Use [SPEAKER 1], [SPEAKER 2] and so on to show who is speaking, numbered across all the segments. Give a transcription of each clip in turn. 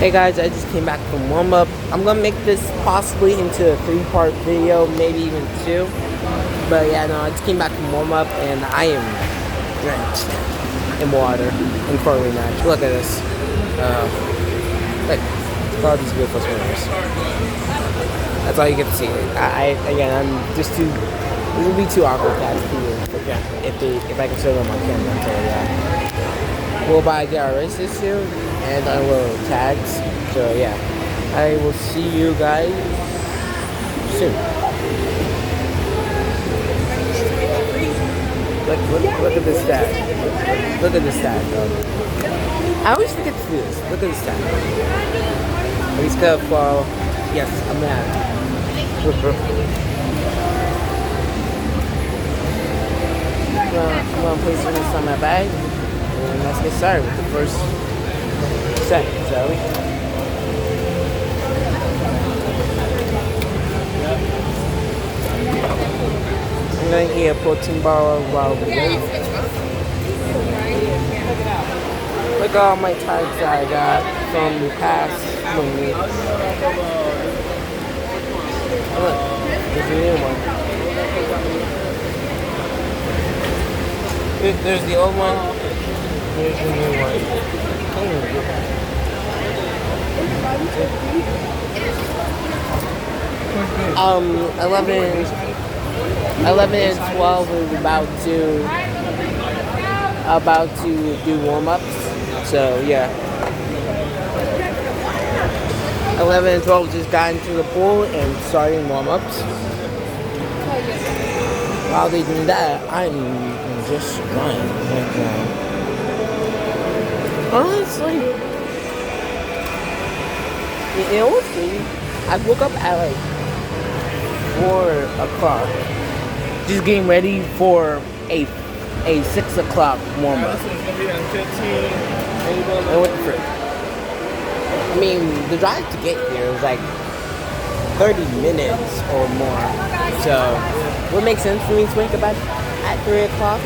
[SPEAKER 1] Hey guys, I just came back from warm up. I'm gonna make this possibly into a 3-part video, maybe even 2. But yeah, no, I just came back from warm up and I am drenched in water in chlorine match. Look at this. Look, all these beautiful swimmers. That's all you get to see. I'm just too. It would be too awkward to ask people if I can show them on camera. So yeah, we'll buy get our races soon, and I will tags. So yeah, I will see you guys soon. Look at this stat. Look at this stat, bro. I always forget to do this. Look at this stat. He's gonna fall. Yes, I'm mad. I'm gonna place this on my bag, and let's get started with the first set, shall we? I'm gonna eat a protein bar while we wait. Look at all my tags that I got from the past movie. Look, there's a new one. There's the old one. There's the new one. 11 and 12 is about to do warm-ups. So yeah. 11 and 12 just got into the pool and starting warm-ups. While they do that, I'm just running right now. Honestly, you know what's crazy? I woke up at like 4 o'clock, just getting ready for a 6 o'clock warm up. And what the frick? I mean, the drive to get here was like 30 minutes or more. So, what makes sense for me to wake up at 3 o'clock?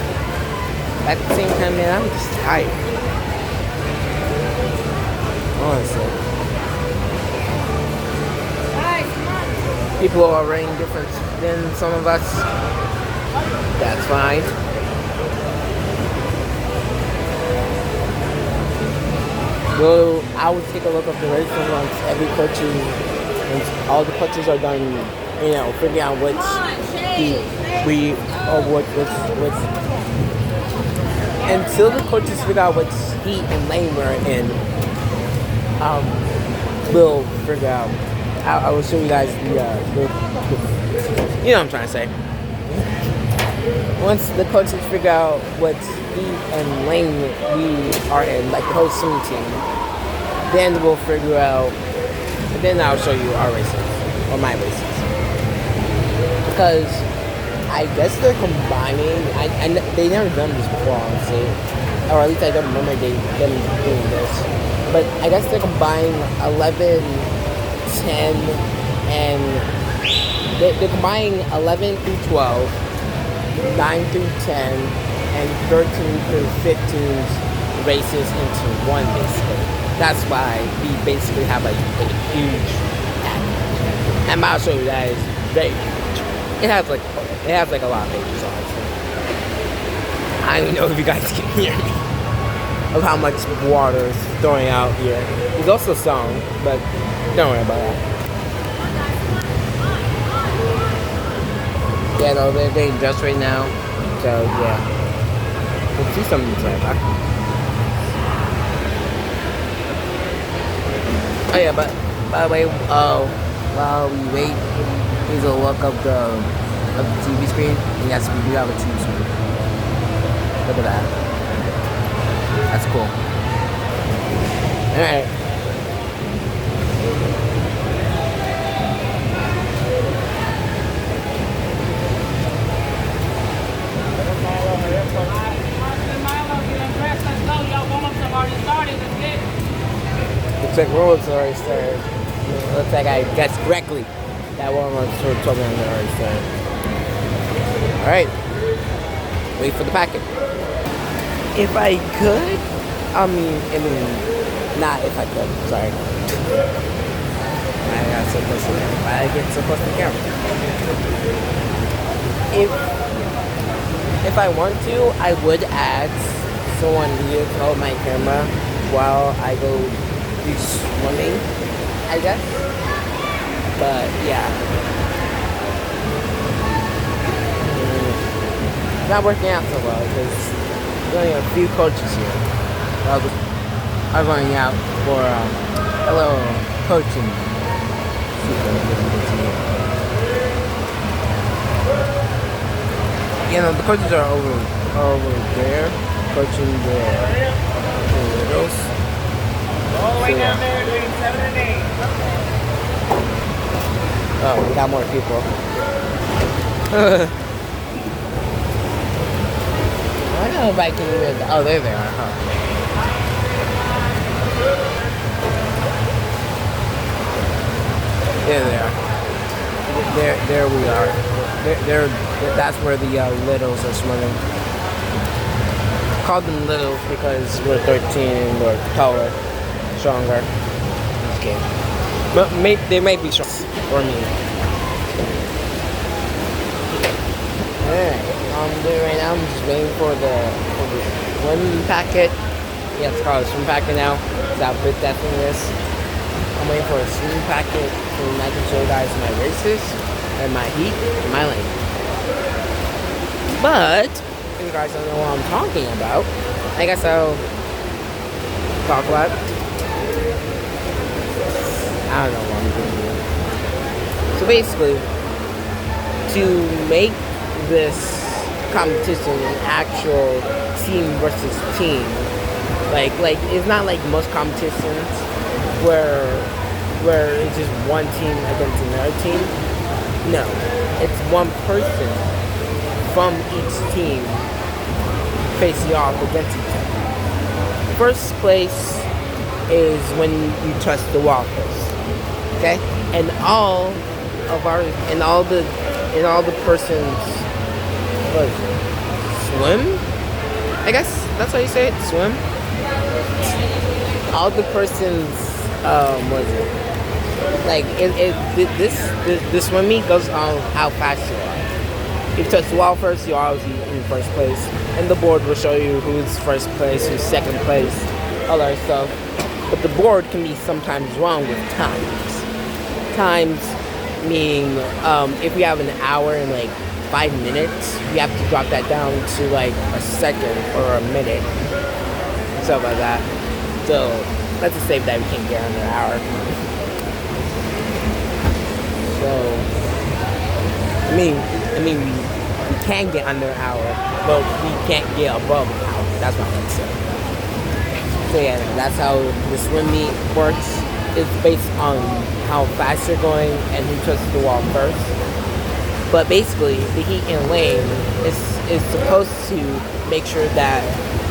[SPEAKER 1] At the same time, man, I'm just tired. Honestly. People are rating different than some of us. That's fine. Well, I would take a look at the race once every coach once all the coaches are done, you know, figuring out which until the coaches figure out which heat and lane we're in, we'll figure out. I will show you guys the you know what I'm trying to say. Once the coaches figure out what heat and lane we are in, like the whole swim team, then we'll figure out, and then I'll show you our races, or my races. Because I guess they're combining, they never done this before, honestly. Or at least I don't remember them doing this. But I guess they're combining 11, 10, and they're combining 11 through 12, 9 through 10, and 13 through 15's races into one, basically. That's why we basically have a huge package. And I'll show you that is very huge. It has like a lot of pages, honestly. I don't even know if you guys can hear me of how much water is throwing out here. There's also a song, but don't worry about that. Yeah, no, they're getting dressed right now. So yeah. We'll see something inside. Oh yeah, but by the way, while we wait, here's a look of the TV screen. And yes, we do have a TV screen. Look at that. That's cool. Alright. Looks like warm-ups already started. Looks like I guessed correctly. That warm-ups were told me already started. Alright. Wait for the packet. If I could, I mean, Not if I could. Sorry. I got so close to the camera. I get so close to the camera. If I want to, I would add someone here to hold my camera while I go do swimming, I guess. But yeah. Not working out so well because there's only a few coaches here. I'm going out for a little coaching. You know, the coaches are over there coaching the girls.
[SPEAKER 2] All the way down there between 7 and 8.
[SPEAKER 1] Oh, we got more people. I don't know if I can even. Oh, there they are, huh? There they are. There we are. That's where the littles are swimming. Called them littles because we're 13 and we're taller, stronger. Okay. But they may be strong for me. Alright, I'm doing right now. I'm just waiting for the swim packet. Yeah, it's called a swim packet now. That's how big that thing is. I'm waiting for a swim packet so I can show you guys my races and my heat and my lane. But if you guys don't know what I'm talking about, I guess I'll talk about. I don't know what I'm doing. So basically, to make this competition an actual team versus team, like it's not like most competitions where it's just one team against another team. No, it's one person from each team facing off against each other. First place is when you touch the wall first, okay? And all the persons swim. I guess that's how you say it. Swim. All the persons, what is it? Like this swim meet goes on how fast you are. If you touch the wall first, you're always in first place. And the board will show you who's first place, who's second place, all that stuff. But the board can be sometimes wrong with times. Times meaning if we have an hour and like 5 minutes, we have to drop that down to like a second or a minute. Stuff like that. So let's just say that we can't get under an hour. So I mean we can get under an hour, but we can't get above an hour. That's what I'm saying. So yeah, that's how the swim meet works. It's based on how fast you're going and who touches the wall first. But basically, the heat and lane is supposed to make sure that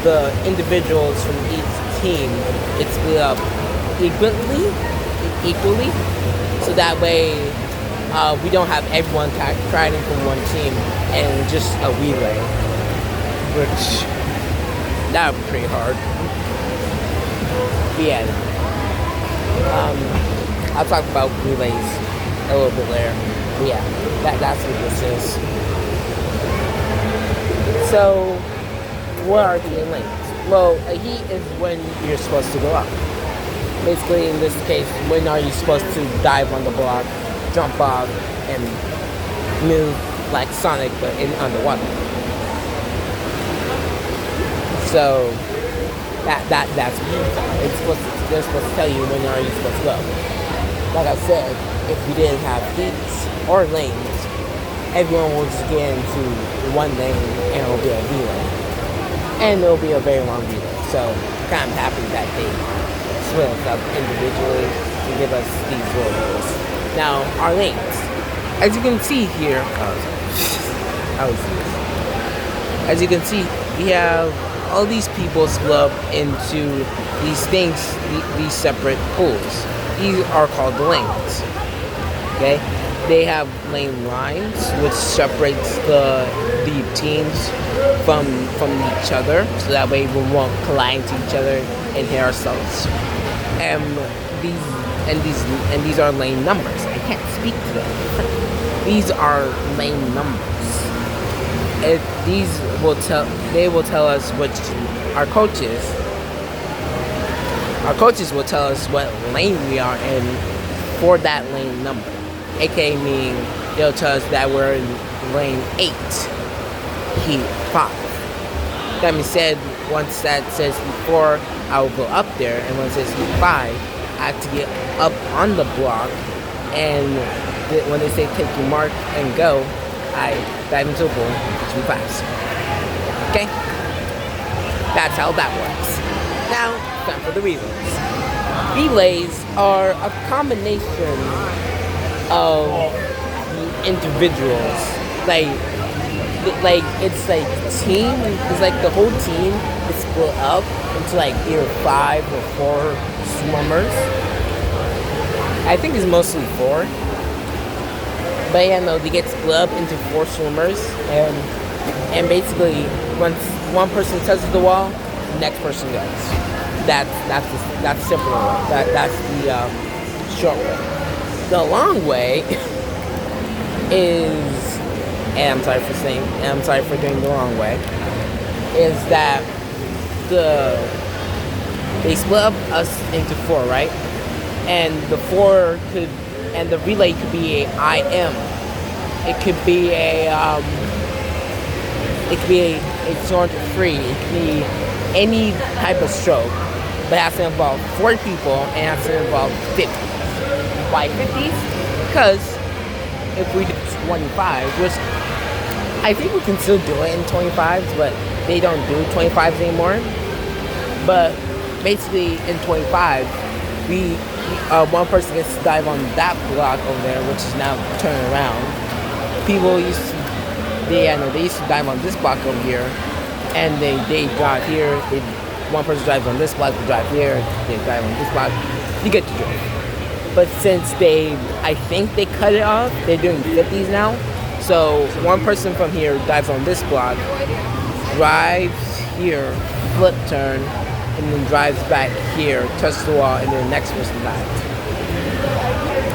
[SPEAKER 1] the individuals from each team it's split up equally, so that way we don't have everyone riding from one team and just a relay, which that would be pretty hard. But yeah, I'll talk about relays a little bit later. But yeah, that's what this is. So, what are heat and lanes? Well, a heat is when you're supposed to go up. Basically, in this case, when are you supposed to dive on the block, jump off, and move like Sonic, but underwater. So, that's they're supposed to tell you when are you supposed to go. Like I said, if we didn't have heats or lanes, everyone will just get into one lane and it'll be a relay. And it'll be a very long relay. So I'm kind of happy that they split us up individually to give us these rules. Now, our lanes. As you can see here, as you can see, we have all these people split up into these things, these separate pools. These are called the lanes. Okay? They have lane lines, which separates the teams from each other, so that way we won't collide into each other and hit ourselves. and these are lane numbers. I can't speak to them. These are lane numbers. They will tell us which our coaches will tell us what lane we are in for that lane number. AKA meaning they'll tell us that we're in lane 8, heat 5. That being said, once that says heat 4, I will go up there, and once it says heat 5, I have to get up on the block, and when they say take your mark and go, I dive into the pool too fast. Okay? That's how that works. Now, time for the relays. Relays are a combination of individuals. Like it's like team. It's like the whole team is split up into like either 5 or 4 swimmers. I think it's mostly 4. But yeah, no, they get split up into 4 swimmers, and basically once one person touches the wall, the next person goes. That's the simple way. That's the short way. The long way is, and I'm sorry for doing the long way, is that they split up us into 4, right? And the relay could be a IM. It could be a 200 free. It could be any type of stroke, but it has to involve 4 people and it has to involve 50. Why 50s? Because if we do 25, which I think we can still do it in 25s, but they don't do 25s anymore. But basically in 25, one person gets to dive on that block over there, which is now turning around. People used to dive on this block over here, and they got here. One person drives on this block, they drive here, they drive on this block. You get the drift. But since I think they cut it off, they're doing 50s now. So one person from here dives on this block, drives here, flip turn, and then drives back here, touches the wall, and then the next person dives.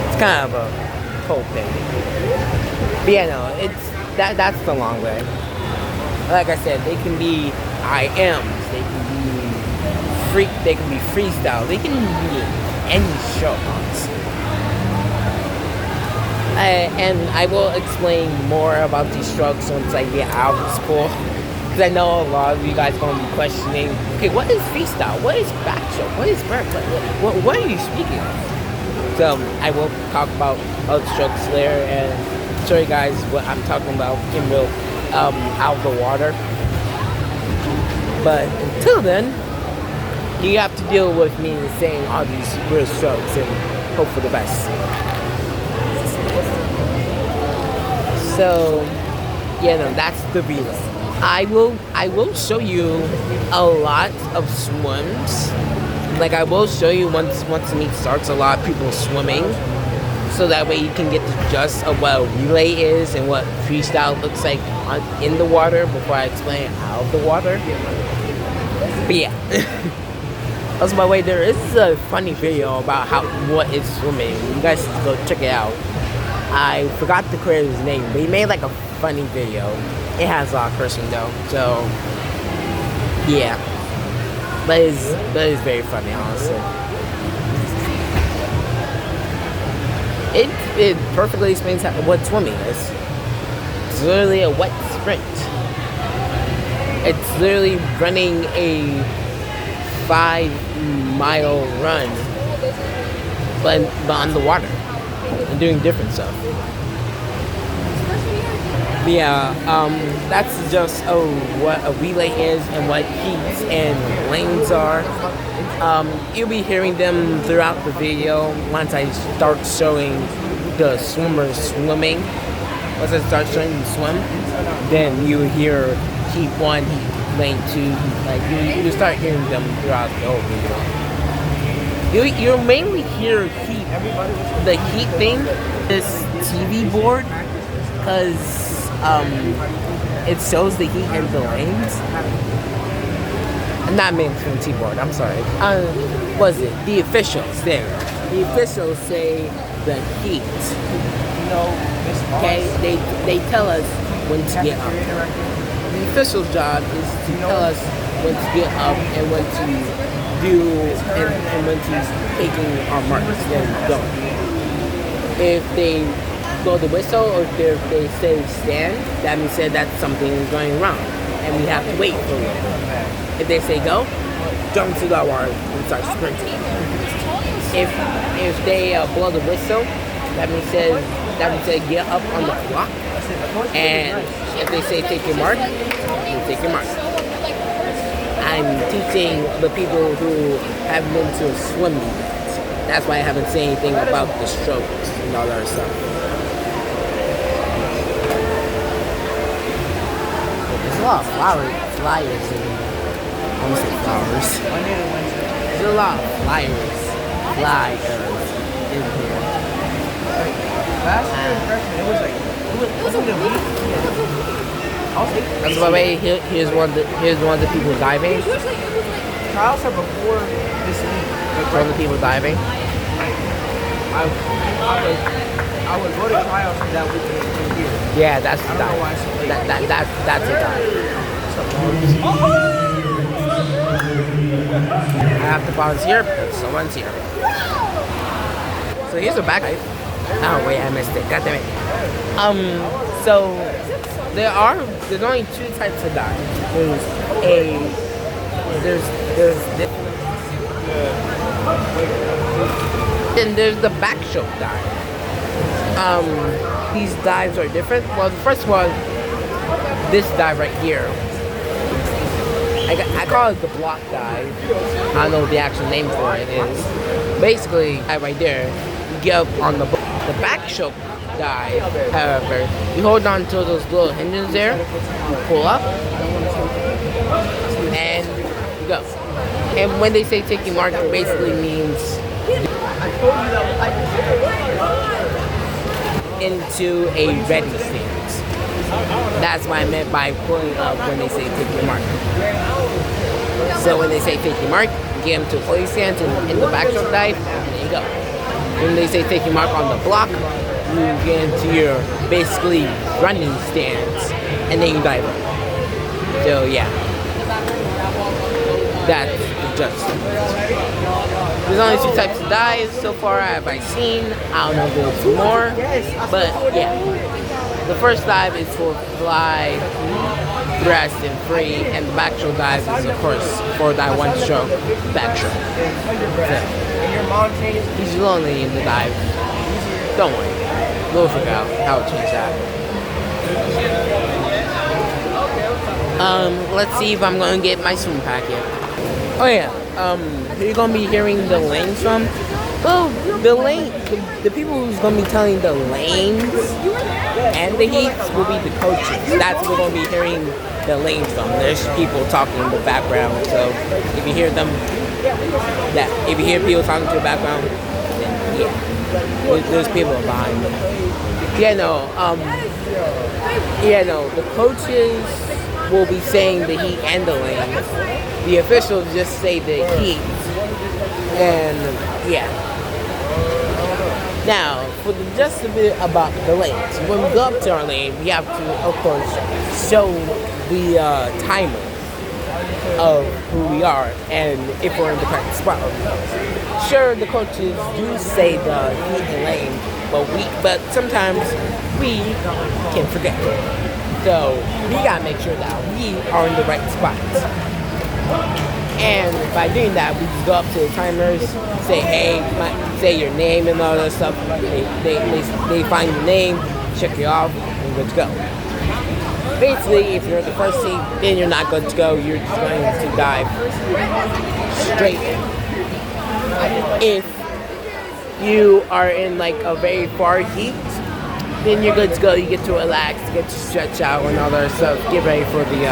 [SPEAKER 1] It's kind of a cool thing. But yeah, no, that's the long way. Like I said, they can be IMs, they can be freestyle, they can be any strokes. And I will explain more about these strokes once I get out of this pool. Because I know a lot of you guys are going to be questioning, okay, what is freestyle? What is backstroke? What is burp? What are you speaking of? So I will talk about other strokes later and show you guys what I'm talking about in real, out of the water. But until then, you have to deal with me saying all these real strokes and hope for the best. So, yeah, no, that's the relay. I will show you a lot of swims. Like I will show you once the meet starts, a lot of people swimming, so that way you can get the gist of what a relay is and what freestyle looks like in the water before I explain it out of the water. But yeah. Also, by the way, there is a funny video about what is swimming. You guys should go check it out. I forgot the creator's name, but he made like a funny video. It has a lot of cursing though, so yeah. But it's very funny, honestly. It perfectly explains what swimming is. It's literally a wet sprint. It's literally running a 5-mile run, but on the water and doing different stuff. Yeah, that's just what a relay is and what heats and lanes are. You'll be hearing them throughout the video once I start showing the swimmers swimming. Once I start showing them swim, then you hear heat 1, heat lane 2, like you start hearing them throughout the whole video. You'll mainly hear heat. The heat thing, this TV board, because it shows the heat in the lanes. not mainstream T-board. I'm sorry. Was it the officials there? The officials say the heat. Okay, they tell us when to get up. The official's job is to tell us when to get up and when to do and when to taking our marks. Then go. If they blow the whistle or if they say stand, that means that something is going wrong, and we have to wait for it. If they say go, jump to the wire and start sprinting. If they blow the whistle, that means get up on the block. And if they say take your mark, you take your mark. I'm teaching the people who haven't been to a swim meet. That's why I haven't said anything about the strokes and all that stuff. There's a lot of flyers in here. I almost say flowers. There's a lot of flyers in here.
[SPEAKER 2] Last year freshman, it was like a week.
[SPEAKER 1] That's the way. Here's one of the people diving.
[SPEAKER 2] Trials are before this week.
[SPEAKER 1] One of the people diving.
[SPEAKER 2] I would go to trials for that week in here.
[SPEAKER 1] Yeah, that's the
[SPEAKER 2] I don't know
[SPEAKER 1] dive.
[SPEAKER 2] why it's so late.
[SPEAKER 1] That's a dive. I have to volunteer because someone's here. So here's a back dive. Oh wait, I missed it. God damn it. So there's only two types of dive. Then there's the backstroke dive. These dives are different. Well, the first one, this dive right here, I call it the block dive. I don't know what the actual name for it is. Basically, right there, you get up on the backstroke dive. However, you hold on to those little hinges there, you pull up, and you go. And when they say take your mark, it basically means into a ready stance. That's what I meant by pulling up when they say take your mark. So when they say take your mark, you get them to a floating stance in the backstroke dive, and there you go. When they say take your mark on the block, you get into your basically running stance, and then you dive up. So yeah, that's just. There's only two types of dives so far have I seen. I don't know if there's more, but yeah. The first dive is for fly, rest, and free, and the backstroke dive is of course for that one stroke backstroke. So, he's lonely in the dive. Don't worry, we'll figure out how to change that. Let's see if I'm gonna get my swim packet. Oh yeah, who you gonna be hearing the lanes from? Well, the people who's gonna be telling the lanes and the heats will be the coaches. That's who we're gonna be hearing the lanes from. There's people talking in the background, so if you hear them, if you hear people talking to the background, then yeah, there's people behind them. The coaches will be saying the heat and the lanes. The officials just say the heat, and yeah. Now, for just a bit about the lanes. When we go up to our lane, we have to, of course, show the timer of who we are and if we're in the correct spot. Sure, the coaches do say the heat and lane, but sometimes we can forget. So we gotta make sure that we are in the right spots. And by doing that, we just go up to the timers, say hey, say your name and all that stuff. They find your name, check you off, and good to go. Basically, if you're the first seat, then you're not good to go. You're just going to dive straight in. If you are in like a very far heat, then you're good to go. You get to relax, get to stretch out and all that stuff. Get ready for the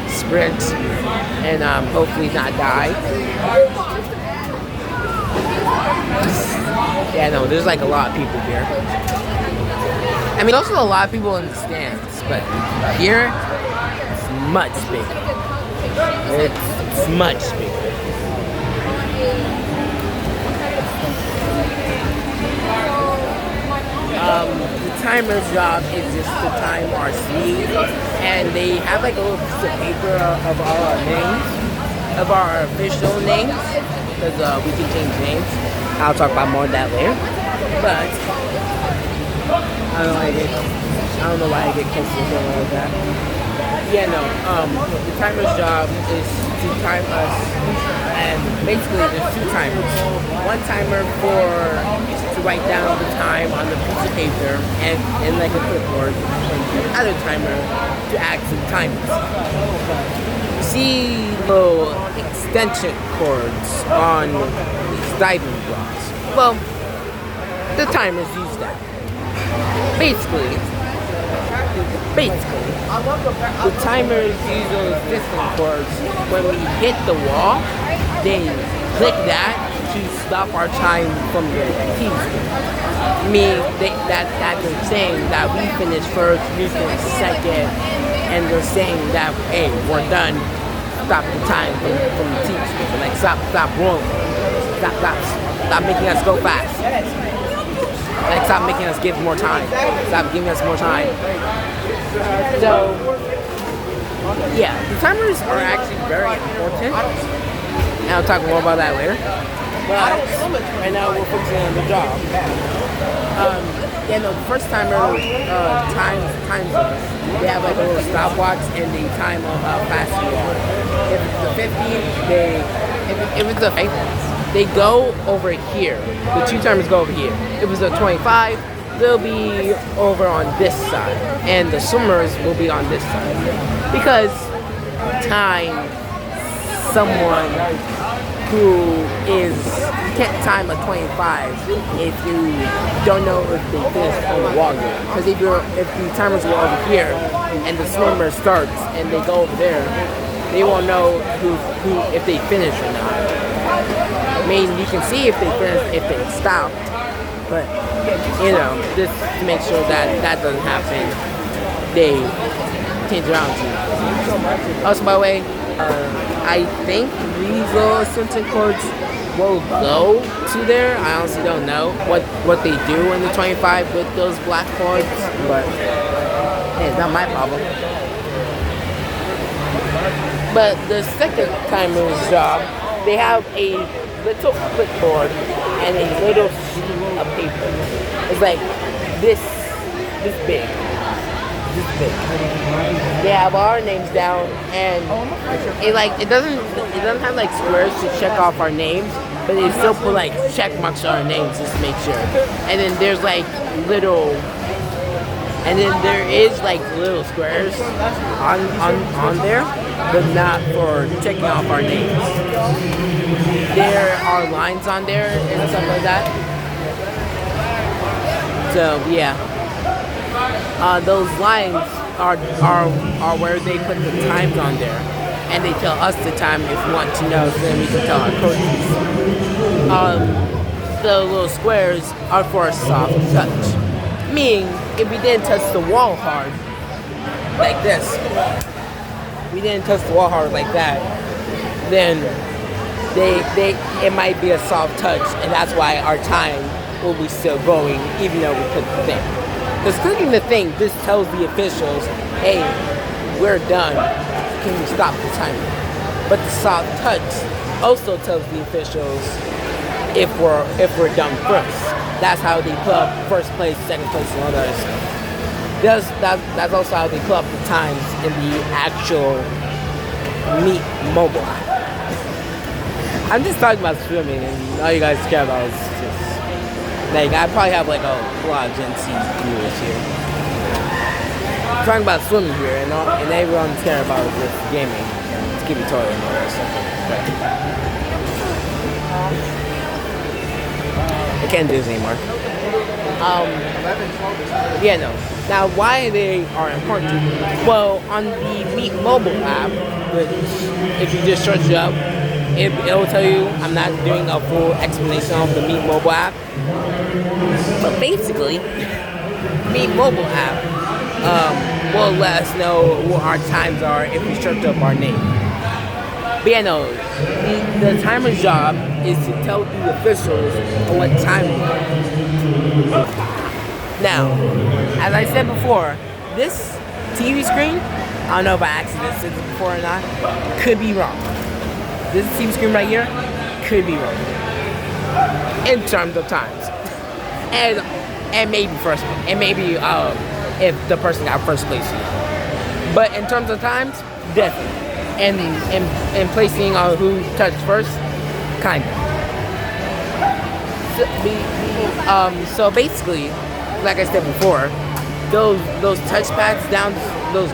[SPEAKER 1] sprint and hopefully not die. Yeah, no, there's like a lot of people here. I mean, also a lot of people in the stands, but here it's much bigger. It's much bigger. The timer's job is just to time our sleep, and they have like a little piece of paper of all our names, of our official names, because we can change names. I'll talk about more of that later. But I don't know why I get close to something like that. Yeah, no. The timer's job is to time us, and basically there's two timers. One timer to write down the time on the piece of paper and like a clipboard, and the other timer to actually time it. You see little extension cords on these diving blocks. Well, the timers use that. Basically, the timers use those distance cords. When we hit the wall, they click that to stop our time from the TV screen. That they're saying that we finished first, we finished second, and they're saying that, hey, we're done. Stop the time from the TV screen. Like stop rolling. Stop making us go fast. Like stop making us give more time. Stop giving us more time. So yeah, the timers are actually very important. And I'll talk more about that later. But right now we're focusing on the job. The first timer times us. They have like a little stopwatch and they time how fast you are. If it's a 50, if it's a 5, they go over here. The two timers go over here. If it's a 25, they'll be over on this side, and the swimmers will be on this side. Because time someone who you can't time a 25 if you don't know if they finished on the wall yet. Because if the timers go over here and the swimmer starts and they go over there, they won't know who if they finish or not. I mean, you can see if they finish, if they stopped, but just to make sure that doesn't happen, they change around to you. Also, by the way, I think these little extension cords will go to there. I honestly don't know what they do in the 25 with those black cords, but hey, it's not my problem. But the second timer's job, they have a little clipboard and a little sheet of paper. It's like this big. They have our names down, and it doesn't have like squares to check off our names, but they still put like check marks on our names just to make sure. And then there's like little, and then there is like little squares on there, but not for checking off our names. There are lines on there and stuff like that. So yeah. Those lines are where they put the times on there, and they tell us the time if we want to know, so then we can tell our coaches. The little squares are for a soft touch, meaning if we didn't touch the wall hard, like this, then it might be a soft touch, and that's why our time will be still going, even though we click the thing. Because clicking the thing just tells the officials, hey, we're done. Can you stop the timer? But the soft touch also tells the officials if we're done first. That's how they put up first place, second place, and all that stuff. That's also how they put up the times in the actual Meet mobile app. I'm just talking about swimming, and all you guys care about is just like I probably have like a lot of Gen Z viewers here. I'm talking about swimming here, and everyone's caring about is just gaming, Skippy Toilet, and all that stuff. I can't do this anymore. Now, why they are important? Well, on the Meet mobile app, which if you just search it up, it will tell you. I'm not doing a full explanation of the Meet mobile app, but basically, Meet mobile app will let us know what our times are if we search up our name. But yeah, no, the timer's job is to tell the officials what time it is. Now, as I said before, this TV screen, I don't know if I accidentally said this before or not, could be wrong. This TV screen right here could be wrong in terms of times, and maybe first, and maybe if the person got first place. But in terms of times, definitely. And placing on who touched first, kind of. So basically, like I said before, those touch pads down, those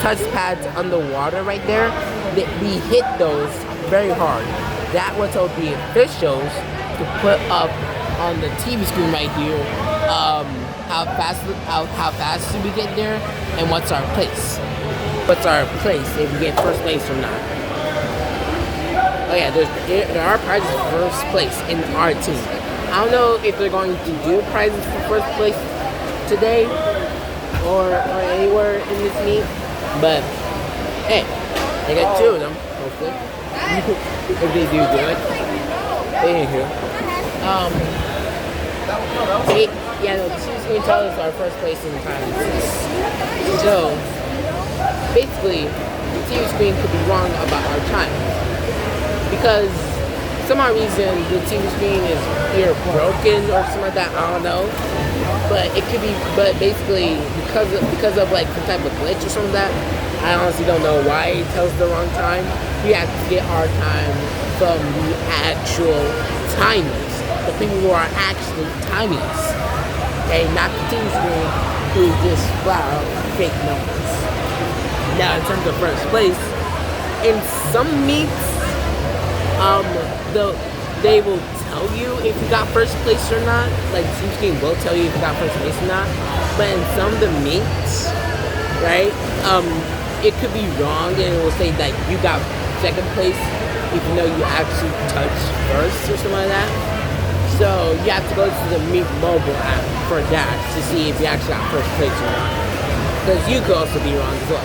[SPEAKER 1] touch pads underwater right there, we hit those very hard. That was told the officials to put up on the TV screen right here. How fast do we get there, and what's our place? What's our place if we get first place or not? Oh yeah, there are prizes for first place in our team. I don't know if they're going to do prizes for first place today or anywhere in this meet, but hey, they got two of them, hopefully. If they do it. Anywho. Yeah, no, the TV screen tells us our first place in time. So, basically, the TV screen could be wrong about our time. Because, for some odd reason, the TV screen is either broken or something like that, I don't know. But it could be, but basically, because of like some type of glitch or something like that, I honestly don't know why it tells the wrong time. We have to get our time from the actual timers, the people who are actually timing us. Okay, not the TV screen who just flat out fake numbers. Now, in terms of first place, in some meets, they will tell you if you got first place or not. Like, the TV screen will tell you if you got first place or not. But in some of the meets, right, it could be wrong and it will say that you got second place even though you actually touched first or something like that. So you have to go to the Meet mobile app for that to see if you actually got first place or not. Because you could also be wrong as well.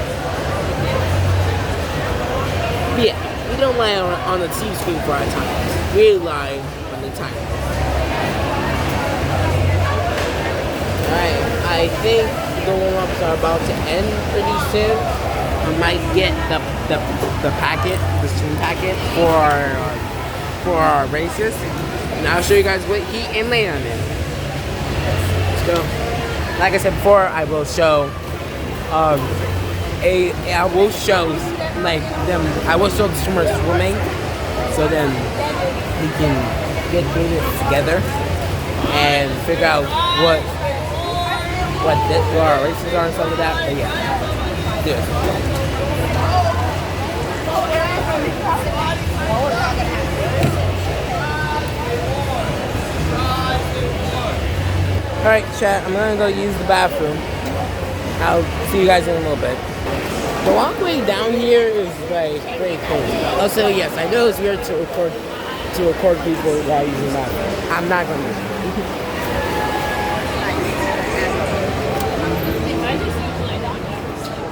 [SPEAKER 1] But yeah, we don't rely on the TV screen for our times. We rely on the timer. Alright, I think the warm-ups are about to end pretty soon. I might get the packet, the stream packet for our races. And I'll show you guys what heat and lane I'm in. Let's go. Like I said before, I will show I will show the swimmers swimming, so then we can get this together and figure out what our races are and stuff like that. But yeah, do it. Alright, chat, I'm gonna go use the bathroom. I'll see you guys in a little bit. The walkway down here is like very cool. Also, yes, I know it's weird to record people while using the bathroom. I'm not gonna do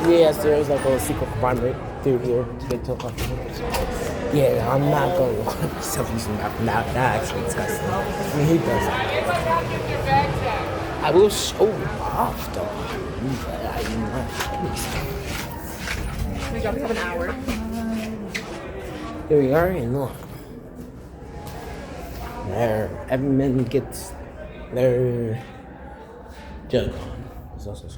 [SPEAKER 1] it. Yes, there's like a little secret compartment through here to get to the yeah, I'm not going to record myself using the bathroom. That actually disgusting. I mean, he does that. I will show you off though.
[SPEAKER 3] Oh my god, we have an hour.
[SPEAKER 1] Here we are, and look. There, every man gets their jug on. It's also